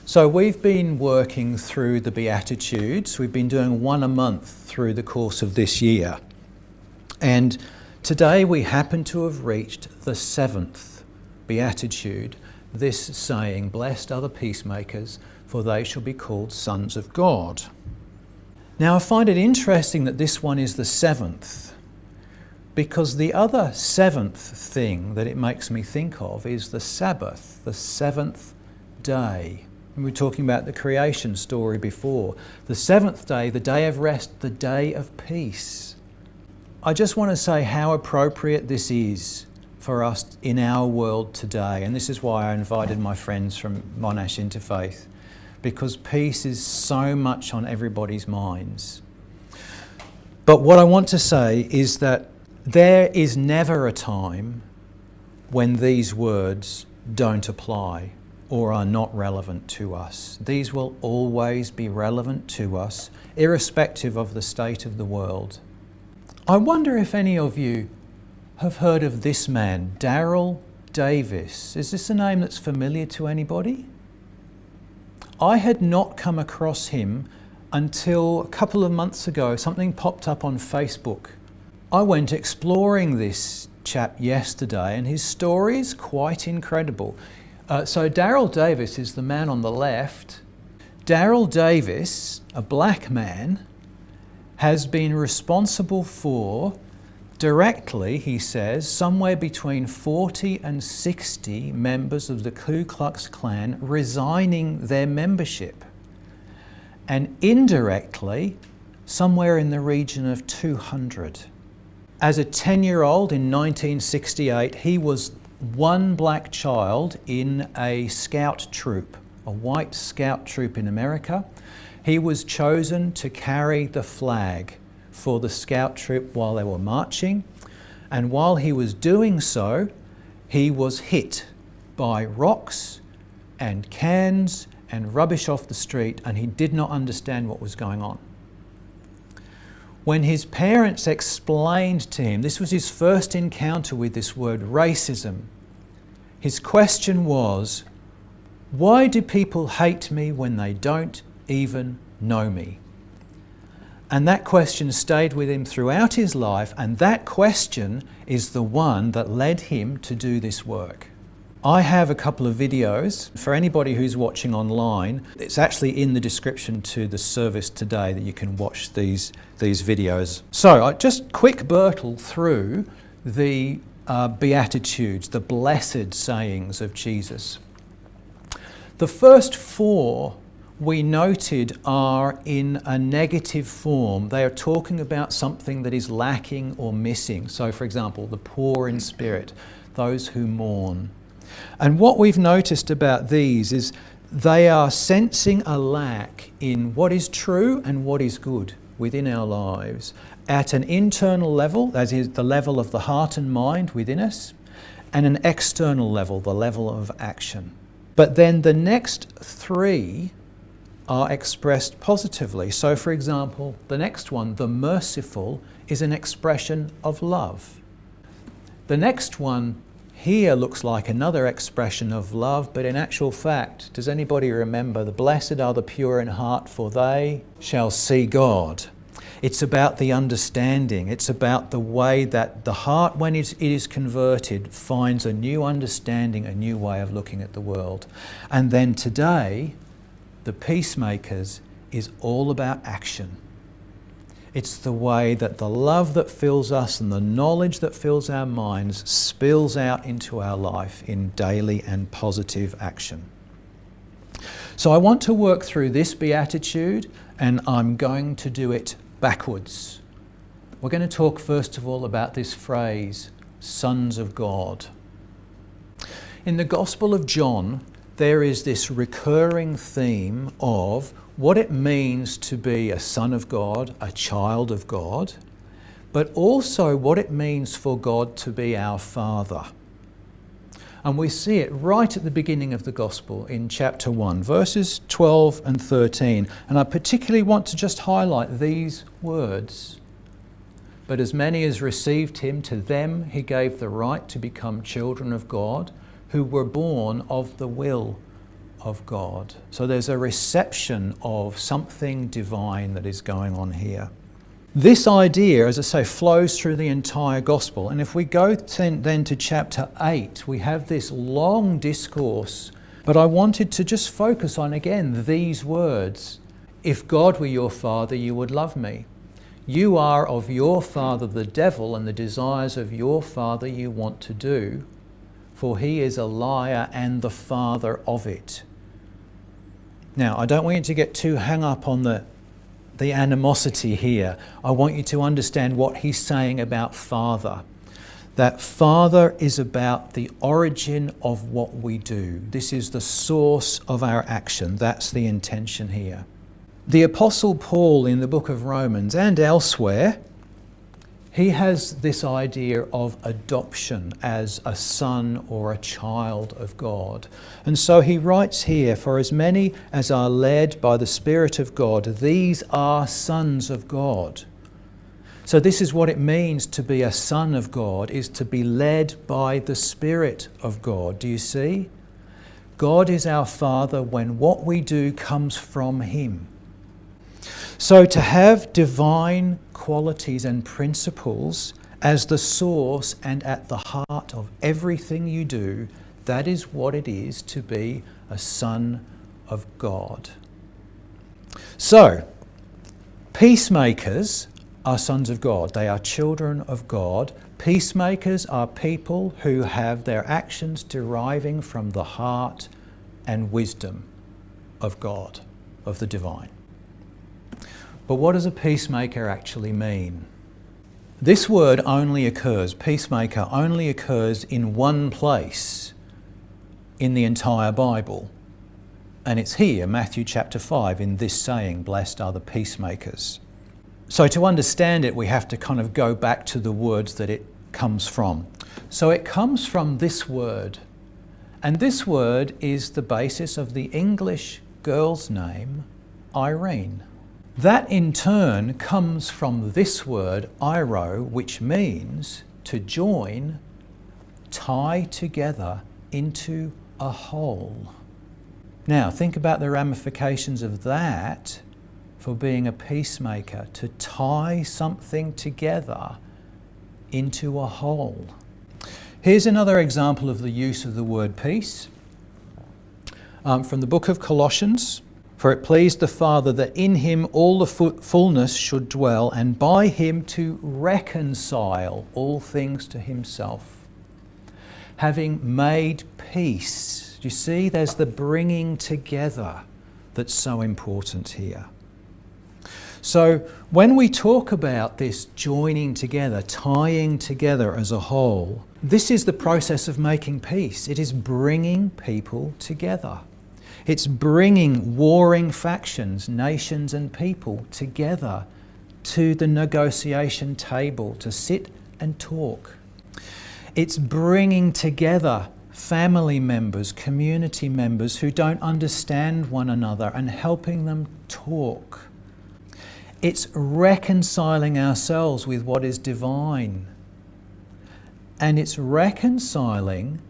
So we've been working through the Beatitudes. We've been doing one a month through the course of this year. And today we happen to have reached the 7th Beatitude, this saying, "Blessed are the peacemakers, for they shall be called sons of God." Now I find it interesting that this one is the 7th, because the other 7th thing that it makes me think of is the Sabbath, the 7th day. We were talking about the creation story before. The 7th day, the day of rest, the day of peace. I just want to say how appropriate this is for us in our world today. And this is why I invited my friends from Monash Interfaith, because peace is so much on everybody's minds. But what I want to say is that there is never a time when these words don't apply or are not relevant to us. These will always be relevant to us, irrespective of the state of the world. I wonder if any of you have heard of this man, Daryl Davis. Is this a name that's familiar to anybody? I had not come across him until a couple of months ago. Something popped up on Facebook. I went exploring this chap yesterday and his story is quite incredible. So Daryl Davis is the man on the left. Daryl Davis, a black man, has been responsible for, directly, he says, somewhere between 40 and 60 members of the Ku Klux Klan resigning their membership. And indirectly, somewhere in the region of 200. As a 10-year-old in 1968, he was one black child in a scout troop, a white scout troop in America. He was chosen to carry the flag for the scout troop while they were marching. And while he was doing so, he was hit by rocks and cans and rubbish off the street, and he did not understand what was going on. When his parents explained to him, this was his first encounter with this word racism, his question was, "Why do people hate me when they don't even know me?" And that question stayed with him throughout his life, and that question is the one that led him to do this work. I have a couple of videos for anybody who's watching online. It's actually in the description to the service today that you can watch these videos. So I just quick burtle through the Beatitudes, the blessed sayings of Jesus. The first 4 we noted are in a negative form. They are talking about something that is lacking or missing. So for example, the poor in spirit, those who mourn. And what we've noticed about these is they are sensing a lack in what is true and what is good within our lives at an internal level, that is the level of the heart and mind within us, and an external level, the level of action. But then the next 3 are expressed positively. So for example, the next one, the merciful, is an expression of love. The next one here looks like another expression of love, but in actual fact, does anybody remember, the blessed are the pure in heart, for they shall see God. It's about the understanding. It's about the way that the heart, when it is converted, finds a new understanding, a new way of looking at the world. And then today, the peacemakers is all about action. It's the way that the love that fills us and the knowledge that fills our minds spills out into our life in daily and positive action. So I want to work through this beatitude, and I'm going to do it backwards. We're going to talk first of all about this phrase, sons of God. In the Gospel of John, there is this recurring theme of what it means to be a son of God, a child of God, but also what it means for God to be our Father. And we see it right at the beginning of the Gospel in chapter 1, verses 12 and 13. And I particularly want to just highlight these words. But as many as received him, to them he gave the right to become children of God, who were born of the will of God. So there's a reception of something divine that is going on here. This idea, as I say, flows through the entire gospel. And if we go then to chapter 8, we have this long discourse. But I wanted to just focus on, again, these words. If God were your father, you would love me. You are of your father the devil, and the desires of your father you want to do. For he is a liar and the father of it. Now, I don't want you to get too hung up on the animosity here. I want you to understand what he's saying about father. That father is about the origin of what we do. This is the source of our action. That's the intention here. The Apostle Paul in the book of Romans and elsewhere, he has this idea of adoption as a son or a child of God. And so he writes here, for as many as are led by the Spirit of God, these are sons of God. So this is what it means to be a son of God, is to be led by the Spirit of God. Do you see? God is our Father when what we do comes from him. So to have divine qualities and principles as the source and at the heart of everything you do, that is what it is to be a son of God. So, peacemakers are sons of God. They are children of God. Peacemakers are people who have their actions deriving from the heart and wisdom of God, of the divine. But what does a peacemaker actually mean? This word only occurs, peacemaker only occurs in one place in the entire Bible. And it's here, Matthew chapter 5, in this saying, blessed are the peacemakers. So to understand it, we have to kind of go back to the words that it comes from. So it comes from this word. And this word is the basis of the English girl's name, Irene. That in turn comes from this word, iro, which means to join, tie together into a whole. Now think about the ramifications of that for being a peacemaker, to tie something together into a whole. Here's another example of the use of the word peace from the book of Colossians. For it pleased the Father that in him all the fullness should dwell, and by him to reconcile all things to himself, having made peace. Do you see? There's the bringing together that's so important here. So when we talk about this joining together, tying together as a whole, this is the process of making peace. It is bringing people together. It's bringing warring factions, nations and people together to the negotiation table to sit and talk. It's bringing together family members, community members who don't understand one another and helping them talk. It's reconciling ourselves with what is divine. And it's reconciling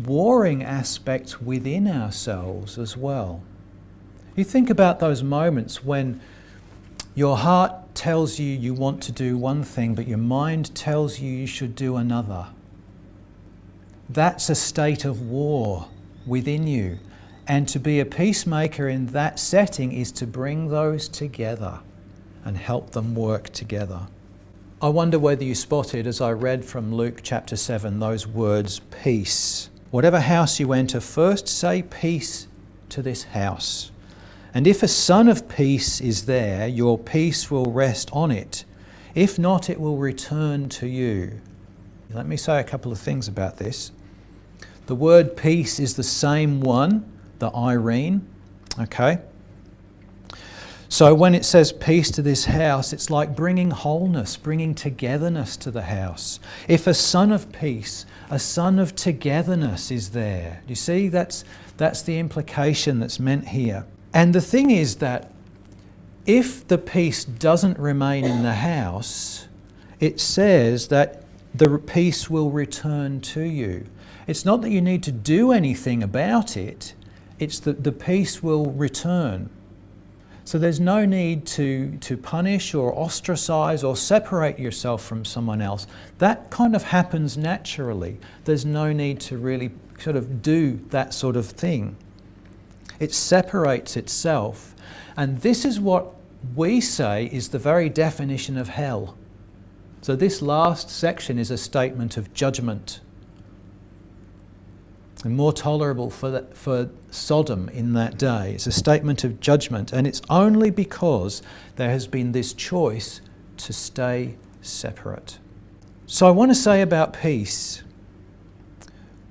warring aspects within ourselves as well. You think about those moments when your heart tells you you want to do one thing, but your mind tells you you should do another. That's a state of war within you. And to be a peacemaker in that setting is to bring those together and help them work together. I wonder whether you spotted, as I read from Luke chapter 7, those words, peace. Whatever house you enter, first say peace to this house. And if a son of peace is there, your peace will rest on it. If not, it will return to you. Let me say a couple of things about this. The word peace is the same one, the Irene, okay? So when it says peace to this house, it's like bringing wholeness, bringing togetherness to the house. If a son of peace, a son of togetherness is there. You see, that's the implication that's meant here. And the thing is that if the peace doesn't remain in the house, it says that the peace will return to you. It's not that you need to do anything about it. It's that the peace will return. So there's no need to punish or ostracize or separate yourself from someone else. That kind of happens naturally. There's no need to really sort of do that sort of thing. It separates itself. And this is what we say is the very definition of hell. So this last section is a statement of judgment. And more tolerable for Sodom in that day. It's a statement of judgment, and it's only because there has been this choice to stay separate. So I want to say about peace,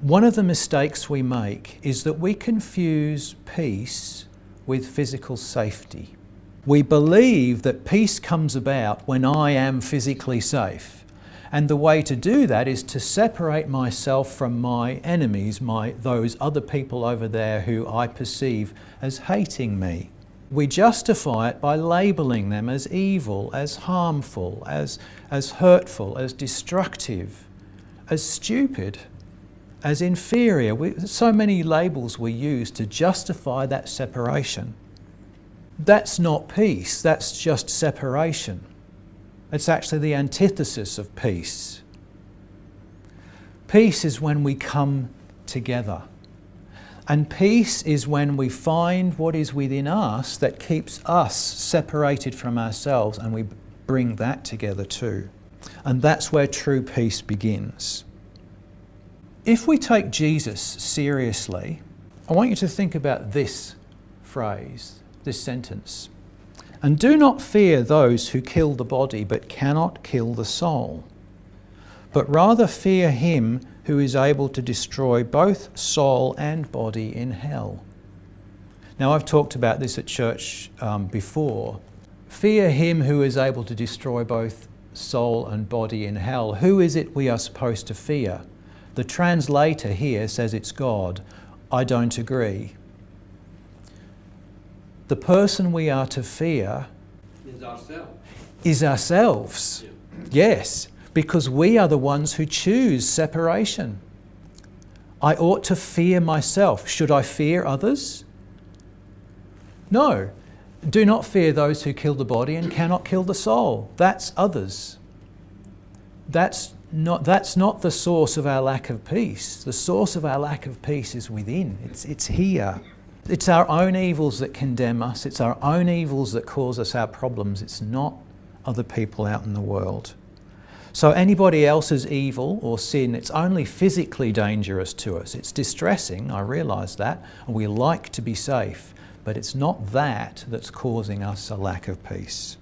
one of the mistakes we make is that we confuse peace with physical safety. We believe that peace comes about when I am physically safe. And the way to do that is to separate myself from my enemies, those other people over there who I perceive as hating me. We justify it by labelling them as evil, as harmful, as hurtful, as destructive, as stupid, as inferior. So many labels we use to justify that separation. That's not peace, that's just separation. It's actually the antithesis of peace. Peace is when we come together. And peace is when we find what is within us that keeps us separated from ourselves, and we bring that together too. And that's where true peace begins. If we take Jesus seriously, I want you to think about this phrase, this sentence. And do not fear those who kill the body but cannot kill the soul, but rather fear him who is able to destroy both soul and body in hell. Now, I've talked about this at church before. Fear him who is able to destroy both soul and body in hell. Who is it we are supposed to fear? The translator here says it's God. I don't agree. The person we are to fear is ourselves. Yeah. Yes, because we are the ones who choose separation. I ought to fear myself. Should I fear others? No. Do not fear those who kill the body and cannot kill the soul. That's others. That's not the source of our lack of peace. The source of our lack of peace is within. It's here. It's our own evils that condemn us. It's our own evils that cause us our problems. It's not other people out in the world. So anybody else's evil or sin, it's only physically dangerous to us. It's distressing, I realise that, and we like to be safe, but it's not that that's causing us a lack of peace.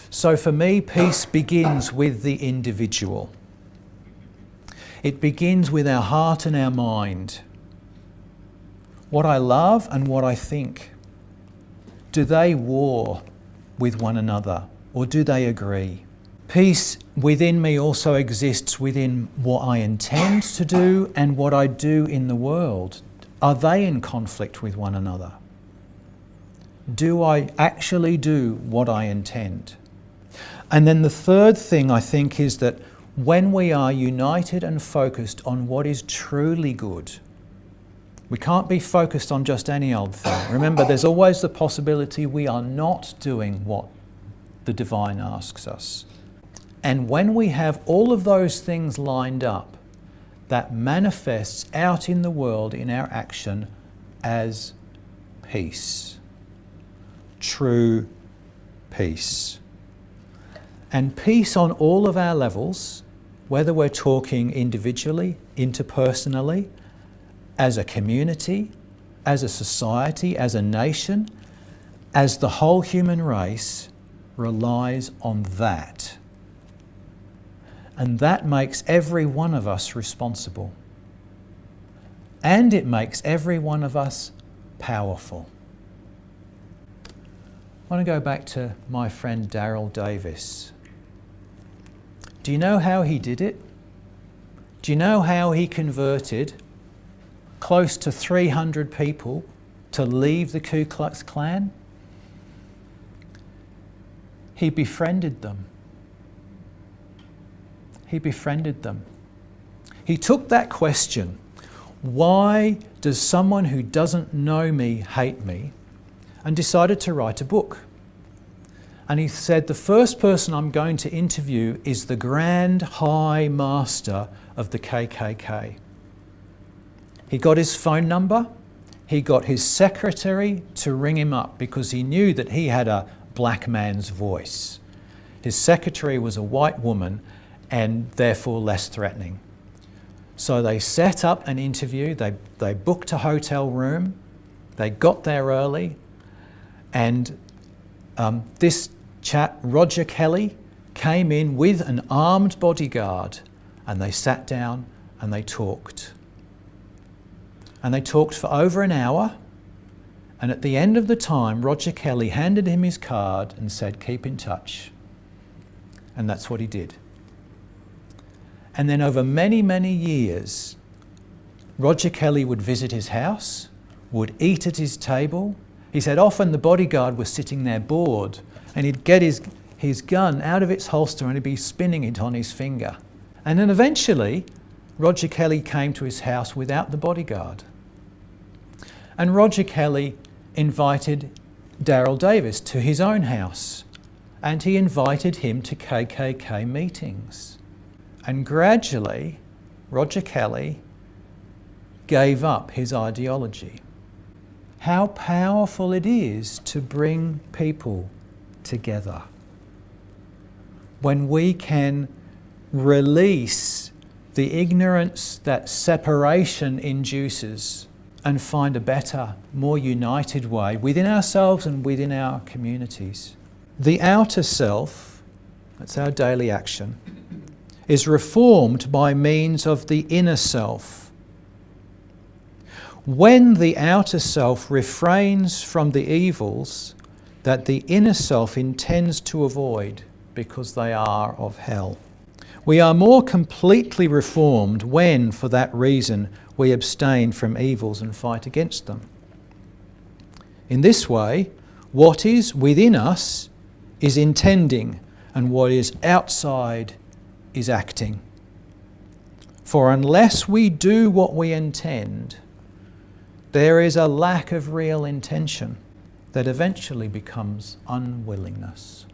So for me, peace begins with the individual. It begins with our heart and our mind. What I love and what I think. Do they war with one another, or do they agree? Peace within me also exists within what I intend to do and what I do in the world. Are they in conflict with one another? Do I actually do what I intend? And then the third thing I think is that when we are united and focused on what is truly good, we can't be focused on just any old thing. Remember, there's always the possibility we are not doing what the divine asks us. And when we have all of those things lined up, that manifests out in the world in our action as peace. True peace. And peace on all of our levels, whether we're talking individually, interpersonally, as a community, as a society, as a nation, as the whole human race, relies on that. And that makes every one of us responsible. And it makes every one of us powerful. I want to go back to my friend Daryl Davis. Do you know how he did it? Do you know how he converted close to 300 people to leave the Ku Klux Klan? He befriended them. He befriended them. He took that question, why does someone who doesn't know me hate me? And decided to write a book. And he said, the first person I'm going to interview is the Grand High Master of the KKK. He got his phone number. He got his secretary to ring him up because he knew that he had a black man's voice. His secretary was a white woman and therefore less threatening. So they set up an interview. They booked a hotel room. They got there early. And this chap, Roger Kelly, came in with an armed bodyguard, and they sat down and they talked. And they talked for over an hour, and at the end of the time, Roger Kelly handed him his card and said, "Keep in touch." And that's what he did. And then over many, many years, Roger Kelly would visit his house, would eat at his table. He said often the bodyguard was sitting there bored, and he'd get his gun out of its holster and he'd be spinning it on his finger. And then eventually, Roger Kelly came to his house without the bodyguard. And Roger Kelly invited Daryl Davis to his own house, and he invited him to KKK meetings. And gradually, Roger Kelly gave up his ideology. How powerful it is to bring people together. When we can release the ignorance that separation induces and find a better, more united way within ourselves and within our communities. The outer self, that's our daily action, is reformed by means of the inner self. When the outer self refrains from the evils that the inner self intends to avoid because they are of hell. We are more completely reformed when, for that reason, we abstain from evils and fight against them. In this way, what is within us is intending, and what is outside is acting. For unless we do what we intend, there is a lack of real intention that eventually becomes unwillingness.